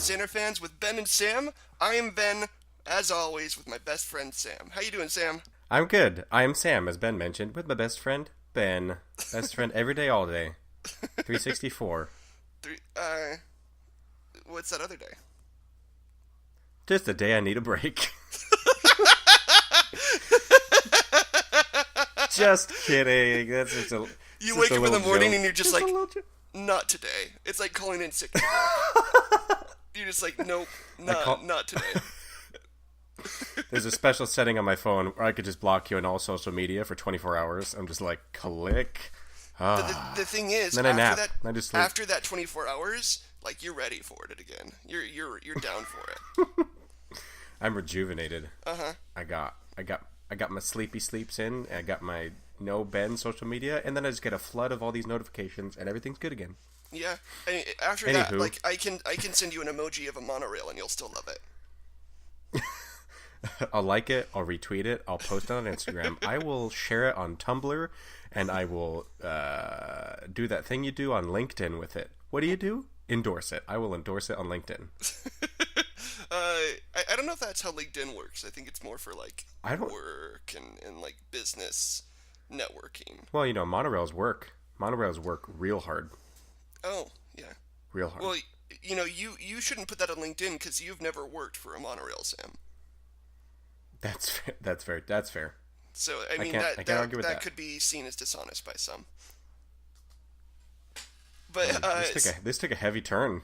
Sanderfans with Ben and Sam. I am Ben, as always, with my best friend Sam. How you doing, Sam? I'm good. I am Sam, as Ben mentioned, with my best friend, Ben. Best friend every day, all day. 364. Three. What's that other day? Just a day I need a break. Just kidding. That's just a You just wake a up in the little morning joke. and you're just Just like, a little joke. not today. It's like calling in sick. You're just like, nope, not today. There's a special setting on my phone where I could just block you on all social media for 24 hours. I'm just like, click. The thing is, Then I after nap. that, I just sleep. after that 24 hours, like you're ready for it again. You're down for it. I'm rejuvenated. Uh-huh. I got my sleepy sleeps in. I got my no Ben social media, and then I just get a flood of all these notifications, and everything's good again. Yeah. After that, Anywho. like I can send you an emoji of a monorail and you'll still love it. I'll like it, I'll retweet it, I'll post it on Instagram, I will share it on Tumblr, and I will do that thing you do on LinkedIn with it. What do you do? Endorse it. I will endorse it on LinkedIn. I don't know if that's how LinkedIn works. I think it's more for like I don't. work and like business networking. Well, monorails work. Monorails work real hard. Oh, yeah. Real hard. Well, you shouldn't put that on LinkedIn because you've never worked for a monorail, Sam. That's fair. So I mean I can't argue with that. could be seen as dishonest by some. But This took a heavy turn.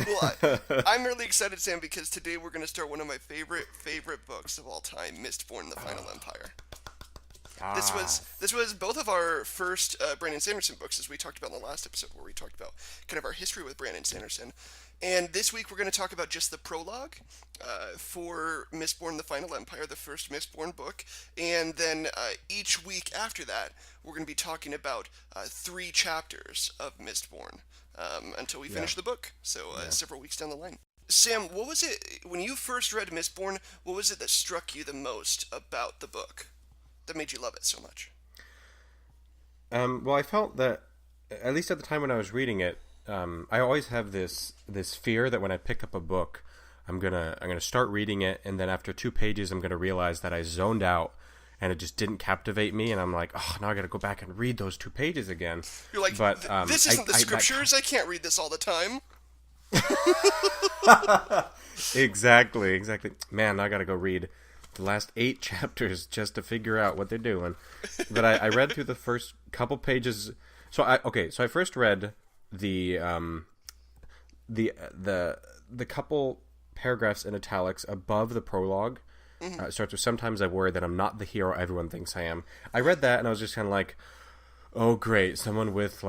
well, I'm really excited, Sam, because today we're going to start one of my favorite books of all time, Mistborn: The Final Empire. This was both of our first Brandon Sanderson books, as we talked about in the last episode, where we talked about kind of our history with Brandon Sanderson. And this week we're going to talk about just the prologue for Mistborn: The Final Empire, the first Mistborn book. And then each week after that, we're going to be talking about 3 chapters of Mistborn until we finish the book. So several weeks down the line. Sam, what was it, when you first read Mistborn, what was it that struck you the most about the book that made you love it so much? Well, I felt that, at least at the time when I was reading it, I always have this fear that when I pick up a book, I'm gonna start reading it, and then after 2 pages, I'm gonna realize that I zoned out, and it just didn't captivate me, and I'm like, oh, now I gotta go back and read those 2 pages again. You're like, but this isn't the scriptures. I can't read this all the time. Exactly. Man, now I gotta go read the last 8 chapters just to figure out what they're doing. But I read through the first couple pages. So I first read the couple paragraphs in italics above the prologue. It starts with, "Sometimes I worry that I'm not the hero everyone thinks I am." I read that and I was just kind of like, oh great, someone with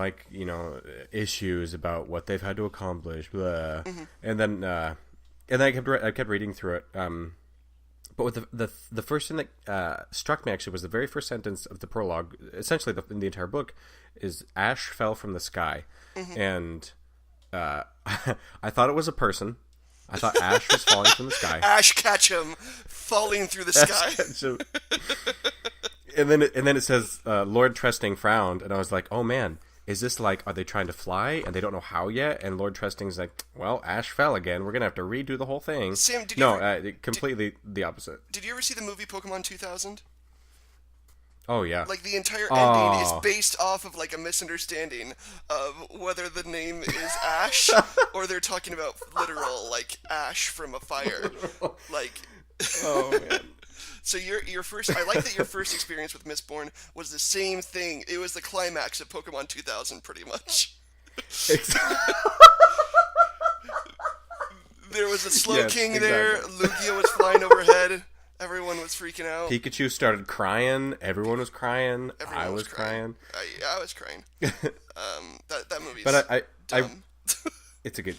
issues about what they've had to accomplish, blah. And then I kept reading through it. But with the first thing that struck me actually was the very first sentence of the prologue. Essentially, in the entire book is ash fell from the sky, and I thought it was a person. I thought ash was falling from the sky. Ash Ketchum falling through the sky. And then it says Lord Trusting frowned, and I was like, oh man, is this like, are they trying to fly and they don't know how yet? And Lord Trusting's like, well, ash fell again. We're gonna have to redo the whole thing. Sam, completely the opposite. Did you ever see the movie Pokemon 2000? Oh yeah. Like the entire ending is based off of like a misunderstanding of whether the name is Ash or they're talking about literal like ash from a fire. Like, oh man. So your first, I like that your first experience with Mistborn was the same thing. It was the climax of Pokemon 2000, pretty much. There was a Slowking there. Lugia was flying overhead. Everyone was freaking out. Pikachu started crying. Everyone was crying. I was crying. I was crying. That movie's but dumb. It's a good.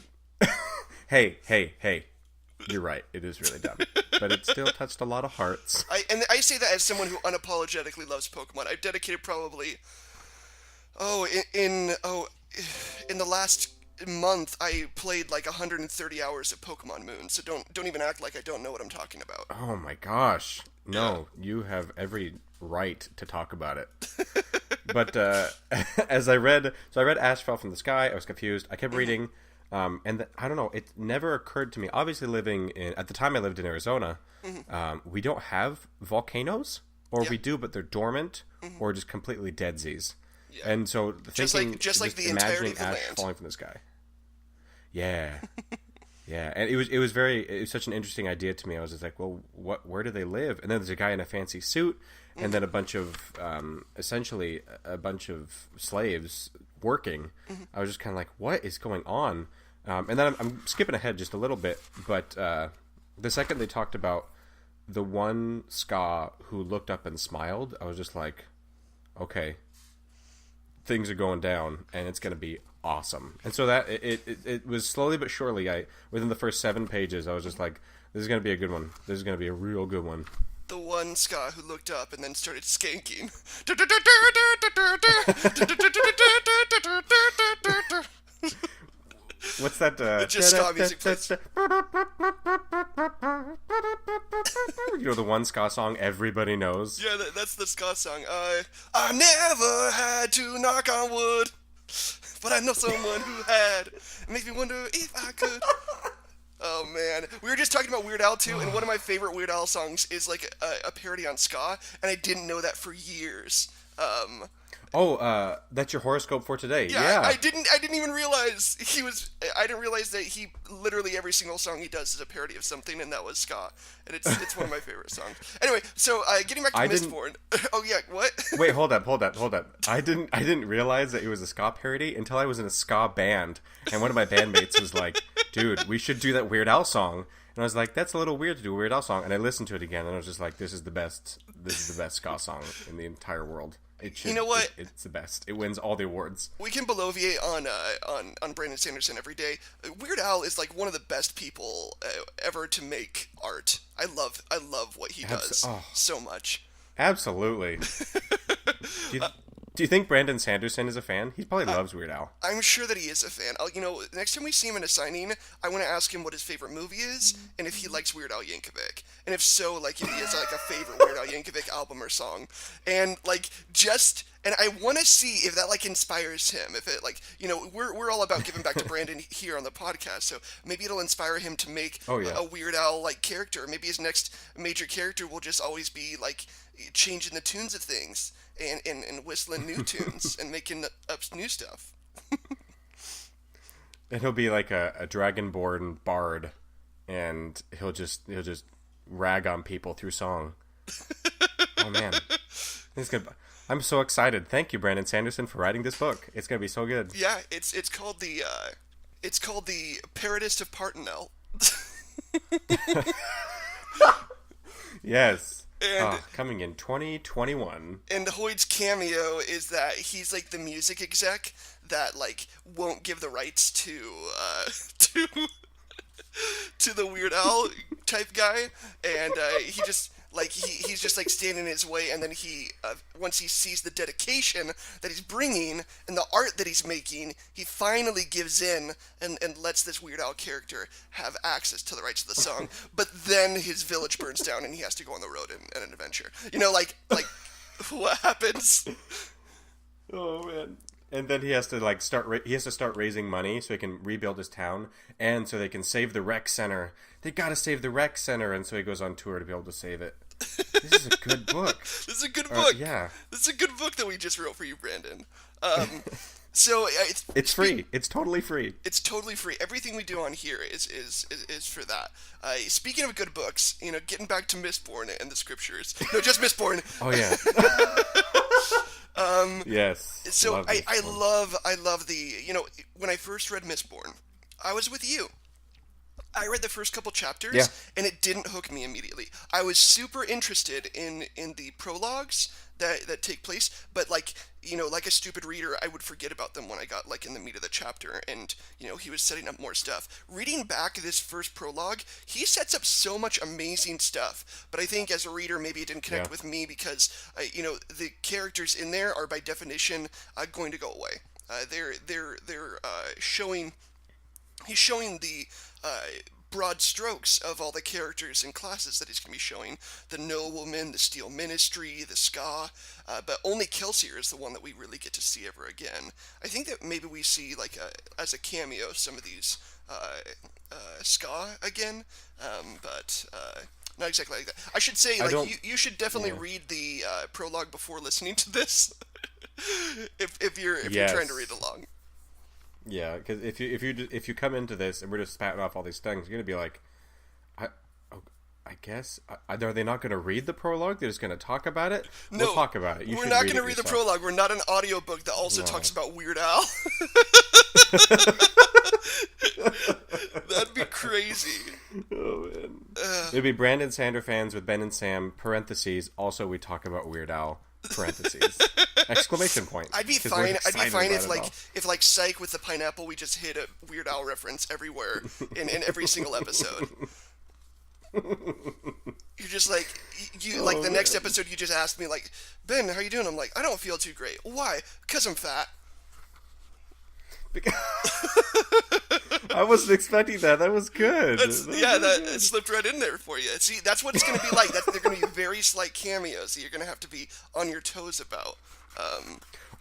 Hey. You're right. It is really dumb, but it still touched a lot of hearts. I say that as someone who unapologetically loves Pokemon. I've dedicated probably, in the last month I played like 130 hours of Pokemon Moon. So don't even act like I don't know what I'm talking about. Oh my gosh, no! Yeah. You have every right to talk about it. But as I read Ash Fell from the Sky, I was confused. I kept reading. I don't know, it never occurred to me. Obviously, at the time I lived in Arizona, we don't have volcanoes, or we do, but they're dormant or just completely deadsies. Yeah. And so just like the entirety of the ash land falling from the sky. Yeah. Yeah, and it was such an interesting idea to me. I was just like, well, where do they live? And then there's a guy in a fancy suit, and then a bunch of, essentially, a bunch of slaves working. I was just kind of like, what is going on? And then I'm skipping ahead just a little bit, but the second they talked about the one ska who looked up and smiled, I was just like, okay, things are going down, and it's going to be awesome. And so that it was slowly but surely, within the first 7 pages, I was just like, this is going to be a good one. This is going to be a real good one. The one ska who looked up and then started skanking. What's that? It just ska music plays. You know, the one ska song everybody knows. Yeah, that's the ska song. I never had to knock on wood, but I know someone who had. It makes me wonder if I could. Oh man, we were just talking about Weird Al too, and one of my favorite Weird Al songs is like a parody on ska, and I didn't know that for years. That's your horoscope for today. Yeah. I didn't even realize I didn't realize that he literally every single song he does is a parody of something, and that was ska, and it's one of my favorite songs. Anyway, so getting back to Mistborn. Oh yeah, what? Wait, hold up. I didn't realize that it was a ska parody until I was in a ska band, and one of my bandmates was like, "Dude, we should do that Weird Al song." And I was like, that's a little weird to do a Weird Al song. And I listened to it again, and I was just like, this is the best ska song in the entire world. You know what? It's the best. It wins all the awards. We can bloviate on Brandon Sanderson every day. Weird Al is like one of the best people ever to make art. I love what he does so much. Absolutely. Do you think Brandon Sanderson is a fan? He probably loves Weird Al. I'm sure that he is a fan. Next time we see him in a signing, I want to ask him what his favorite movie is, and if he likes Weird Al Yankovic. And if so, like, if he has, like, a favorite Weird Al Yankovic album or song. And, like, and I want to see if that, like, inspires him. If it, like, we're all about giving back to Brandon here on the podcast, so maybe it'll inspire him to make a Weird Al, like, character. Maybe his next major character will just always be, like, changing the tunes of things. And whistling new tunes and making up new stuff. And he'll be like a dragonborn bard, and he'll just rag on people through song. Oh man, it's good. I'm so excited. Thank you, Brandon Sanderson, for writing this book. It's gonna be so good. Yeah, it's called the Paradist of Partenel. Yes. And coming in 2021. And Hoyd's cameo is that he's like the music exec that like won't give the rights to the Weird Al type guy, and he just like he's just like standing in his way, and then he once he sees the dedication that he's bringing and the art that he's making, he finally gives in and lets this Weird Al character have access to the rights of the song. But then his village burns down, and he has to go on the road and an adventure. Like what happens? Oh man. And then he has to like start raising money so he can rebuild his town, and so they can save the rec center. They gotta save the rec center, and so he goes on tour to be able to save it. This is a good book. This is a good book. Yeah. This is a good book that we just wrote for you, Brandon. So it's free. It's totally free. It's totally free. Everything we do on here is for that. Speaking of good books, getting back to Mistborn and the scriptures. No, just Mistborn. Oh yeah. Yes. So I love the when I first read Mistborn, I was with you. I read the first couple chapters, and it didn't hook me immediately. I was super interested in the prologues that take place, but like a stupid reader, I would forget about them when I got like in the meat of the chapter, and he was setting up more stuff. Reading back this first prologue, he sets up so much amazing stuff, but I think as a reader, maybe it didn't connect with me because the characters in there are by definition going to go away. They're showing. He's showing the broad strokes of all the characters and classes that he's going to be showing. The Nobleman, the Steel Ministry, the Ska, but only Kelsey Er is the one that we really get to see ever again. I think that maybe we see, like, as a cameo, some of these Ska again, but not exactly like that. I should say, like, you should definitely read the prologue before listening to this, if you're trying to read along. Yeah, because if you come into this and we're just spouting off all these things, you're gonna be like, I guess are they not going to read the prologue? They're just going to talk about it. No, we'll talk about it. We're not going to read the prologue. We're not an audiobook that also talks about Weird Al. That'd be crazy. Oh man, it'd be Brandon Sanderfans with Ben and Sam parentheses. Also, we talk about Weird Al parentheses exclamation point. I'd be fine. I'd be fine if like Psych with the pineapple, we just hit a Weird Al reference everywhere in every single episode. You're just like the next episode. You just asked me like, Ben, how you doing? I'm like, I don't feel too great. Why? Because I'm fat. I wasn't expecting that. That was good. That slipped right in there for you. See, that's what it's going to be like. They're going to be very slight cameos that you're going to have to be on your toes about.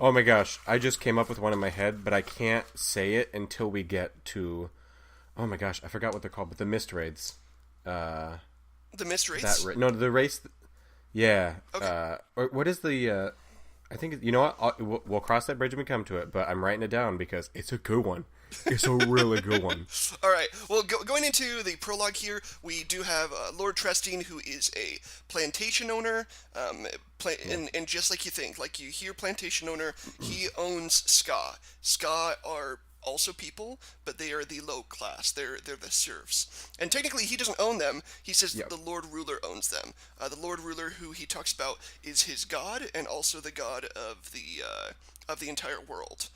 Oh my gosh, I just came up with one in my head, but I can't say it until we get to. Oh my gosh, I forgot what they're called, but the mist raids. The mist raids? No, the race. Yeah. Okay. What is the? I think you know what. We'll cross that bridge when we come to it. But I'm writing it down because it's a good one. It's a really good one. All right. Well, going into the prologue here, we do have Lord Trustee, who is a plantation owner. And just like you think, like you hear plantation owner, he owns Ska. Ska are also people, but they are the low class. They're the serfs. And technically, he doesn't own them. He says the Lord Ruler owns them. The Lord Ruler, who he talks about, is his god and also the god of the entire world.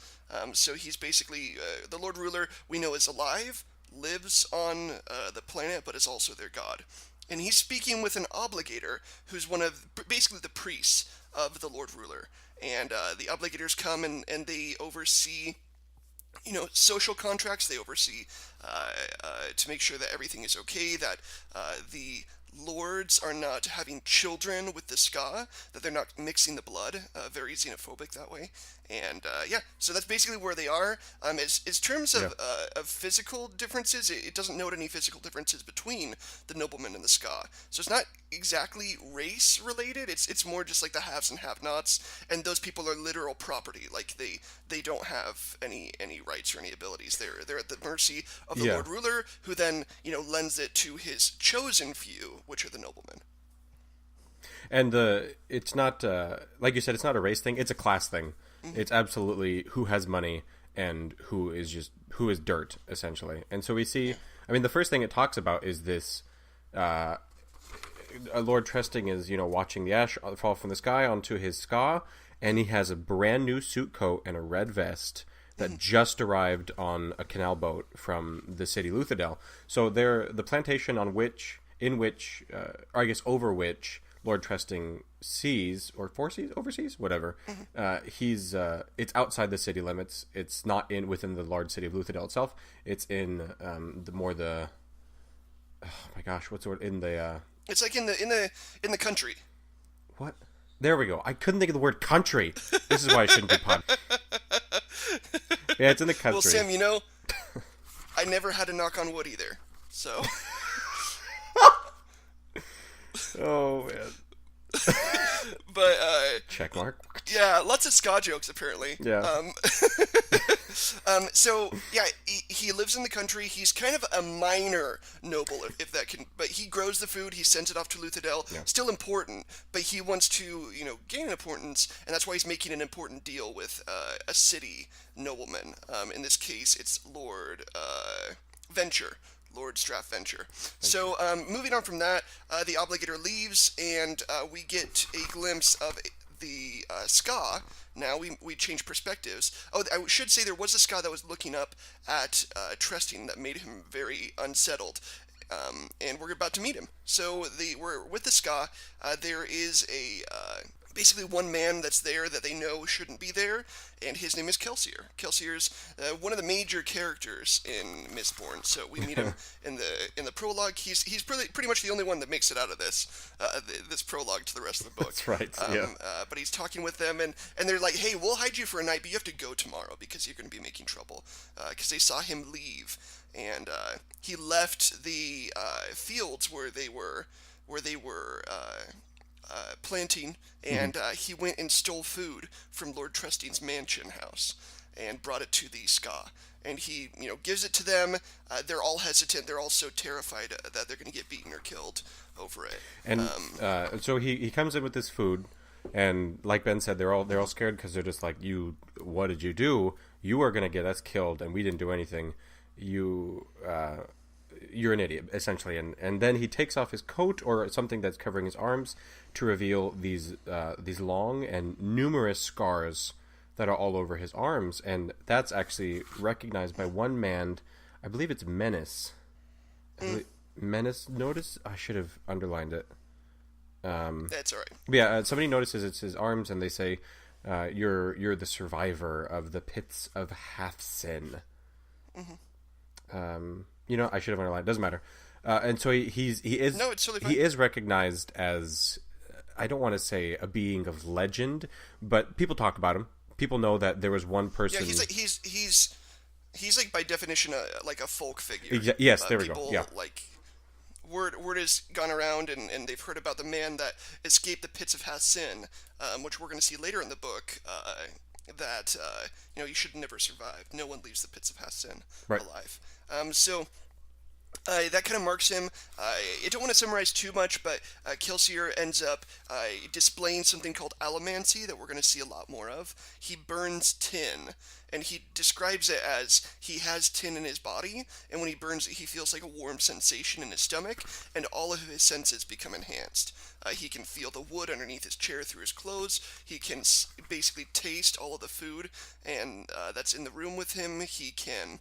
So he's basically the Lord Ruler. We know is alive, lives on the planet, but is also their god. And he's speaking with an obligator, who's one of basically the priests of the Lord Ruler. And the obligators come and they oversee, social contracts. They oversee to make sure that everything is okay, that the lords are not having children with the Ska, that they're not mixing the blood, very xenophobic that way. And so that's basically where they are. As terms of physical differences, it doesn't note any physical differences between the noblemen and the Ska. So it's not exactly race related. It's more just like the haves and have-nots, and those people are literal property. Like they don't have any rights or any abilities. They're at the mercy of the Lord Ruler, who then lends it to his chosen few, which are the noblemen. And it's not like you said, it's not a race thing. It's a class thing. Mm-hmm. It's absolutely who has money and who is dirt, essentially. And so we see. I mean, the first thing it talks about is this. Lord Trustee is watching the ash fall from the sky onto his Ska, and he has a brand new suit coat and a red vest that just arrived on a canal boat from the city Luthadel. So they're the plantation over which Lord Trustee oversees, whatever. He's it's outside the city limits. It's not within the large city of Luthadel itself. It's in oh my gosh, what's the word in the It's like in the country. What? There we go. I couldn't think of the word country. This is why I shouldn't do pod. Yeah, it's in the country. Well, Sam, I never had to knock on wood either. So. Oh man. But check mark. Yeah, lots of Ska jokes apparently. Yeah. So yeah, he lives in the country. He's kind of a minor noble, if that can. But he grows the food. He sends it off to Luthadel. Yeah. Still important, but he wants to gain importance, and that's why he's making an important deal with a city nobleman. In this case, it's Lord Venture. Lord Straff Venture. So, moving on from that, the obligator leaves, and we get a glimpse of the Ska. Now we change perspectives. Oh, I should say there was a Ska that was looking up at Trustee that made him very unsettled. And we're about to meet him. So we're with the Ska. There is a basically one man that's there that they know shouldn't be there, and his name is Kelsey Er. Kelsey Er's one of the major characters in Mistborn. So we meet him in the prologue. He's pretty much the only one that makes it out of this prologue to the rest of the book. That's right. Yeah. But he's talking with them, and they're like, "Hey, we'll hide you for a night, but you have to go tomorrow because you're going to be making trouble." Because they saw him leave, and he left the fields where they were planting, and he went and stole food from Lord Trustee's mansion house and brought it to the Ska. And he, gives it to them. They're all hesitant. They're all so terrified that they're going to get beaten or killed over it. And so he comes in with this food, and like Ben said, they're all scared because they're just like, what did you do? You are going to get us killed, and we didn't do anything. You're an idiot, essentially. And then he takes off his coat or something that's covering his arms to reveal these long and numerous scars that are all over his arms. And that's actually recognized by one man. I believe it's Menace. Menace notice? I should have underlined it. That's all right. Yeah, somebody notices it's his arms, and they say, you're the survivor of the pits of half-sin. I should have underlined. It doesn't matter. And so he is. No, it's totally fine. He is recognized as, I don't want to say a being of legend, but people talk about him. People know that there was one person. Yeah, he's like by definition like a folk figure. Yes, there we go. Yeah. Like word has gone around, and they've heard about the man that escaped the pits of Hassin, which we're going to see later in the book. That you should never survive. No one leaves the pits of Hassin alive. So that kind of marks him. I don't want to summarize too much, but Kelsey Er ends up displaying something called allomancy that we're going to see a lot more of. He burns tin, and he describes it as he has tin in his body, and when he burns it, he feels like a warm sensation in his stomach, and all of his senses become enhanced. He can feel the wood underneath his chair through his clothes. He can basically taste all of the food and that's in the room with him. He can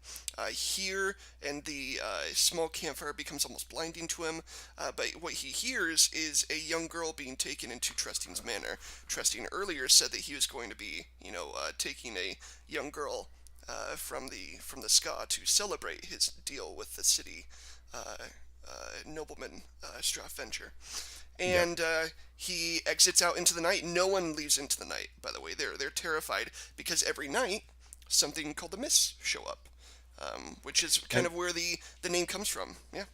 hear, and the small campfire becomes almost blinding to him. But what he hears is a young girl being taken into Trustee's manor. Trustee earlier said that he was going to be, taking a young girl from the Ska to celebrate his deal with the city nobleman Strathventure. And he exits out into the night. No one leaves into the night, by the way. They're terrified because every night something called the Mists show up, which is kind of where the name comes from. Yeah.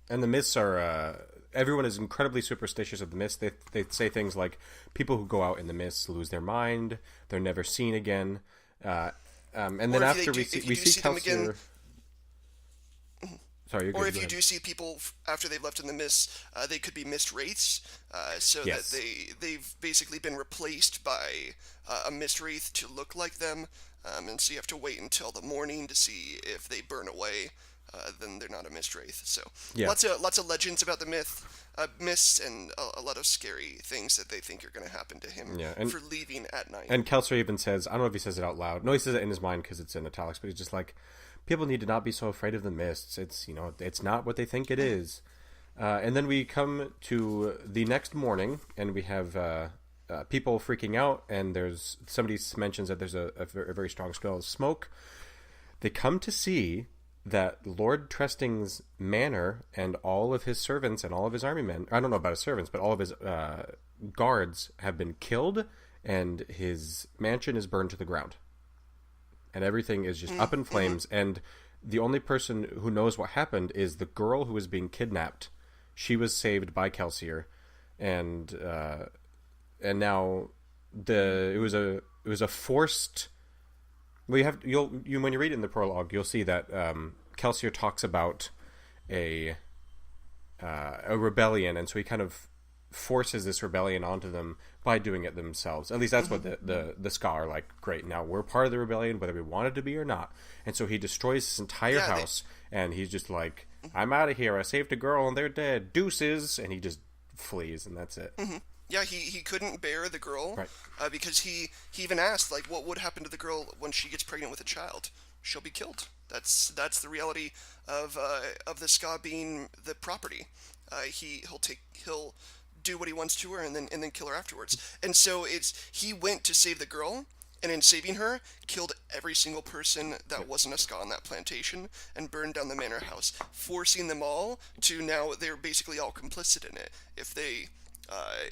And the Mists are everyone is incredibly superstitious of the Mists. They say things like people who go out in the Mists lose their mind. They're never seen again. And then after we see Kelsey Er. Sorry, you're good. Or if you do see people after they've left in the Mists, they could be Mist Wraiths, that they've basically been replaced by a Mist Wraith to look like them, and so you have to wait until the morning to see if they burn away. Then they're not a Mist Wraith. So lots of legends about the Mists, and a lot of scary things that they think are going to happen to him for leaving at night. And Kelsey even says, I don't know if he says it out loud. No, he says it in his mind because it's in italics, but he's just like, people need to not be so afraid of the Mists. It's it's not what they think it is. And then we come to the next morning, and we have people freaking out, and somebody mentions that there's a very strong smell of smoke. They come to see that Lord Trustee's manor and all of his servants and all of his army men, I don't know about his servants, but all of his guards have been killed, and his mansion is burned to the ground. And everything is just up in flames, and the only person who knows what happened is the girl who was being kidnapped. She was saved by Kelsey Er, and now it was a forced. Well, when you read it in the prologue, you'll see that Kelsey Er talks about a rebellion, and so he kind of forces this rebellion onto them by doing it themselves. At least that's what the Ska are like. Great, now we're part of the rebellion, whether we wanted to be or not. And so he destroys his entire house, and he's just like, I'm out of here. I saved a girl, and they're dead. Deuces, and he just flees, and that's it. Mm-hmm. Yeah, he couldn't bear the girl, because he even asked, like, what would happen to the girl when she gets pregnant with a child? She'll be killed. That's the reality of the Ska being the property. He'll do what he wants to her and then kill her afterwards. And so he went to save the girl, and in saving her, killed every single person that wasn't a ska on that plantation and burned down the manor house, forcing them all to now they're basically all complicit in it.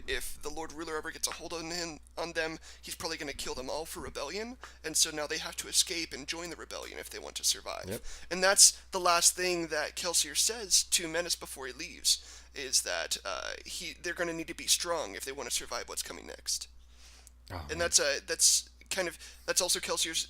If the Lord Ruler ever gets a hold on them, he's probably going to kill them all for rebellion, and so now they have to escape and join the rebellion if they want to survive. Yep. And that's the last thing that Kelsey Er says to Menace before he leaves, is that they're going to need to be strong if they want to survive what's coming next. Oh, and that's also Kelsey Er's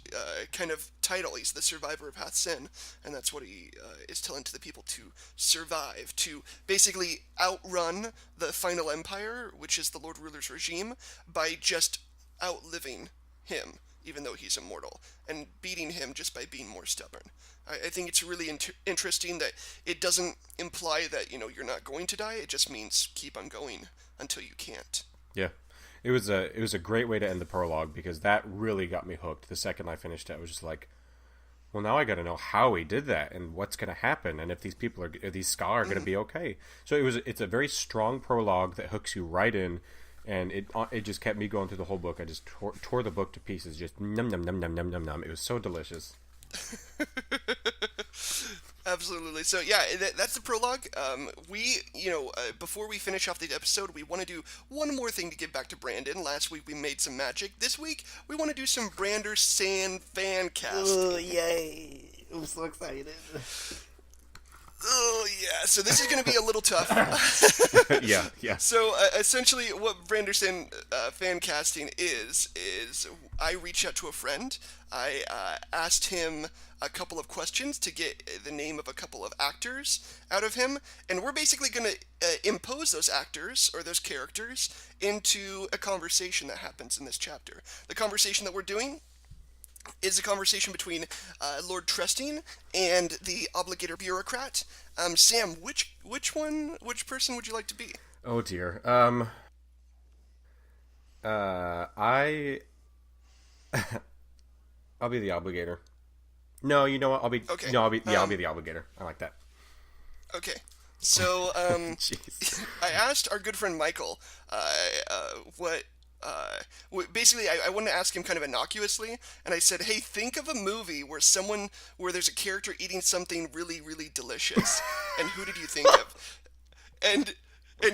kind of title. He's the survivor of Hath Sin, and that's what he is telling to the people, to survive, to basically outrun the final empire, which is the Lord Ruler's regime, by just outliving him, even though he's immortal, and beating him just by being more stubborn. I think it's really interesting that it doesn't imply that, you're not going to die. It just means keep on going until you can't. Yeah. It was a great way to end the prologue, because that really got me hooked. The second I finished it, I was just like, well, now I got to know how he did that and what's going to happen, and if these people these ska are going to be okay. So it's a very strong prologue that hooks you right in, and it just kept me going through the whole book. I just tore the book to pieces, just num num num num num num num. It was so delicious. Absolutely. So yeah, that's the prologue. Before we finish off the episode, we want to do one more thing to give back to Brandon. Last week we made some magic. This week we want to do some Brander Sand fan cast. Oh, yay. I'm so excited. Oh, yeah. So this is going to be a little tough. Yeah. So essentially what Branderson fan casting is I reached out to a friend. I asked him a couple of questions to get the name of a couple of actors out of him, and we're basically going to impose those actors or those characters into a conversation that happens in this chapter. The conversation that we're doing is a conversation between Lord Trustee and the obligator bureaucrat. Sam, which person would you like to be? Oh dear. I'll be the obligator. No, you know what? I'll be the obligator. I like that. Okay. So, I asked our good friend Michael, basically, I wanted to ask him kind of innocuously, and I said, hey, think of a movie where there's a character eating something really, really delicious, and who did you think of? And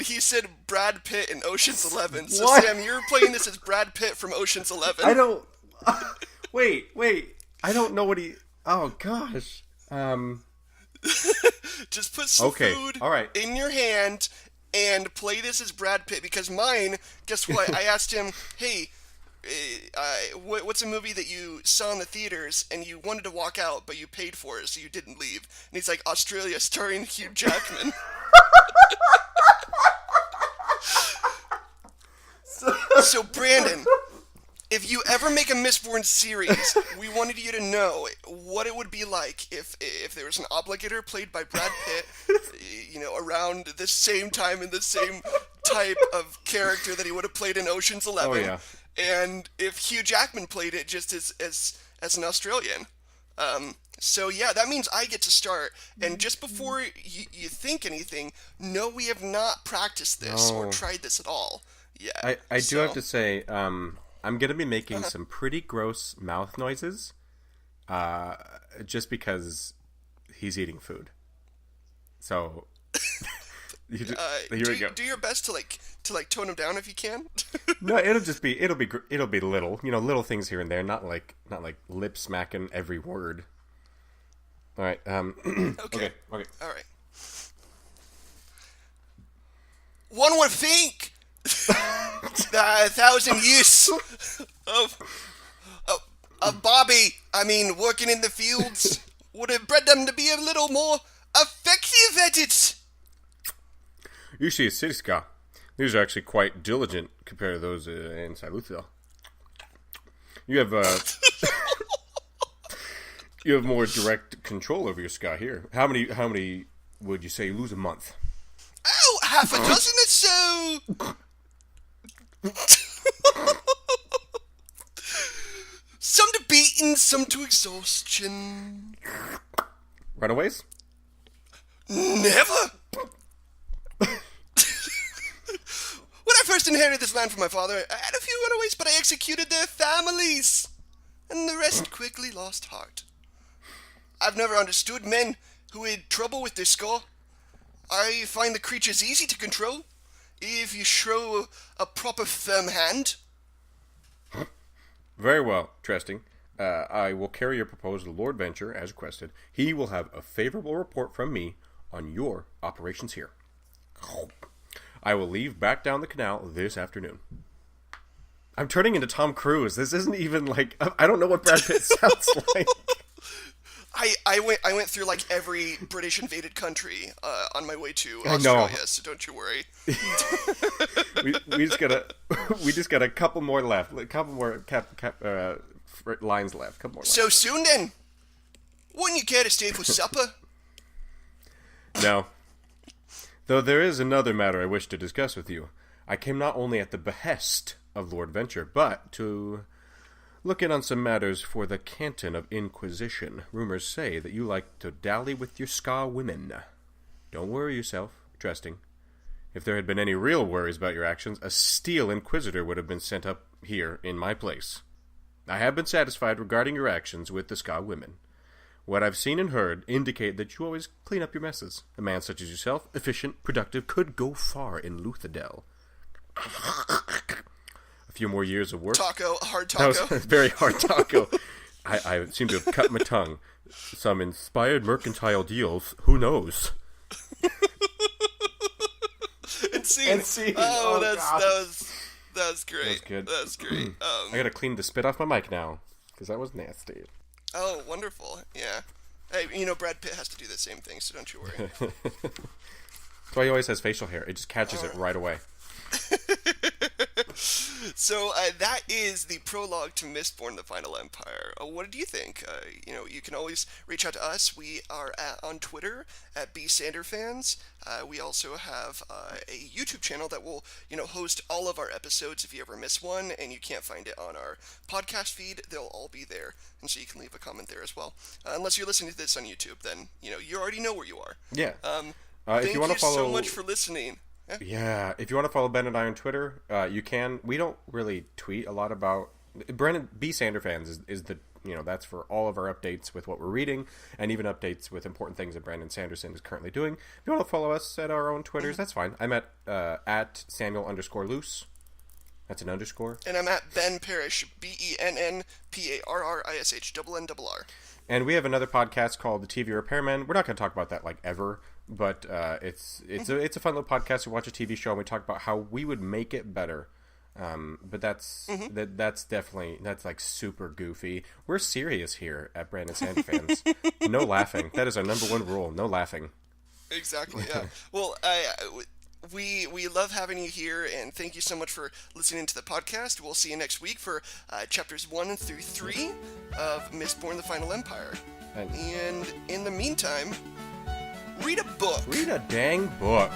he said Brad Pitt in Ocean's 11. So, what? Sam, you're playing this as Brad Pitt from Ocean's 11. I don't... Wait. I don't know what he... Oh, gosh. Just put some food all right. in your hand and play this as Brad Pitt, because mine, guess what? I asked him, hey, what's a movie that you saw in the theaters and you wanted to walk out, but you paid for it, so you didn't leave? And he's like, Australia, starring Hugh Jackman. So, Brandon, if you ever make a Mistborn series, we wanted you to know what it would be like if there was an obligator played by Brad Pitt, around the same time and the same type of character that he would have played in Ocean's 11. Oh, yeah. And if Hugh Jackman played it just as an Australian. So yeah, that means I get to start. And just before you think anything, no, we have not practiced this or tried this at all. Yeah. I do have to say, I'm going to be making some pretty gross mouth noises, just because he's eating food. So, here we go. Do your best to tone him down if you can. No, it'll be little, little things here and there, not like lip smacking every word. All right. Okay. All right. One would think that 1,000 years of Bobby, working in the fields, would have bred them to be a little more effective at it. You see, Sitka, these are actually quite diligent compared to those in Siluthil. You have you have more direct control over your ska here. How many would you say you lose a month? Oh, half a dozen or so. Some to beating, some to exhaustion. Runaways? Never. just inherited this land from my father. I had a few runaways, but I executed their families, and the rest quickly lost heart. I've never understood men who had trouble with their skull. I find the creatures easy to control if you show a proper firm hand. Very well, Trustee. I will carry your proposal to Lord Venture as requested. He will have a favorable report from me on your operations here. I will leave back down the canal this afternoon. I'm turning into Tom Cruise. This isn't even like... I don't know what Brad Pitt sounds like. I went through like every British invaded country on my way to Australia, so don't you worry. we just got a couple more left. A couple more lines left. Couple more lines. So soon then? Wouldn't you care to stay for supper? No. Though there is another matter I wish to discuss with you. I came not only at the behest of Lord Venture, but to look in on some matters for the Canton of Inquisition. Rumors say that you like to dally with your ska women. Don't worry yourself, Trusting. If there had been any real worries about your actions, a steel inquisitor would have been sent up here in my place. I have been satisfied regarding your actions with the ska women. What I've seen and heard indicate that you always clean up your messes. A man such as yourself, efficient, productive, could go far in Luthadel. A few more years of work. Hard taco. That was a very hard taco. I seem to have cut my tongue. Some inspired mercantile deals. Who knows? And scene. Oh, that was great. That was good. That was great. I gotta clean the spit off my mic now, because that was nasty. Oh, wonderful. Yeah. Hey, Brad Pitt has to do the same thing, so don't you worry. That's why he always has facial hair. It just catches it right away. So that is the prologue to Mistborn: The Final Empire. What did you think? You can always reach out to us. We are on Twitter at Sanderfans. We also have a YouTube channel that will, host all of our episodes. If you ever miss one and you can't find it on our podcast feed, they'll all be there, and so you can leave a comment there as well. Unless you're listening to this on YouTube, then you already know where you are. Yeah. Thank you so much for listening. Yeah, if you want to follow Ben and I on Twitter, you can. We don't really tweet a lot about... Brandon B. Sanderfans is the... that's for all of our updates with what we're reading, and even updates with important things that Brandon Sanderson is currently doing. If you want to follow us at our own Twitters, that's fine. I'm at Samuel_Loose. That's an underscore. And I'm at Ben Parrish, BENNPARRISH_NNR. And we have another podcast called The TV Repairman. We're not going to talk about that ever, but it's a fun little podcast. We watch a TV show and we talk about how we would make it better. But that's definitely super goofy. We're serious here at Brandon Sanderfans. No laughing. That is our number one rule. No laughing. Exactly. Yeah. Well, we love having you here, and thank you so much for listening to the podcast. We'll see you next week for chapters 1 through 3 of Mistborn: The Final Empire. And in the meantime, read a book. Read a dang book.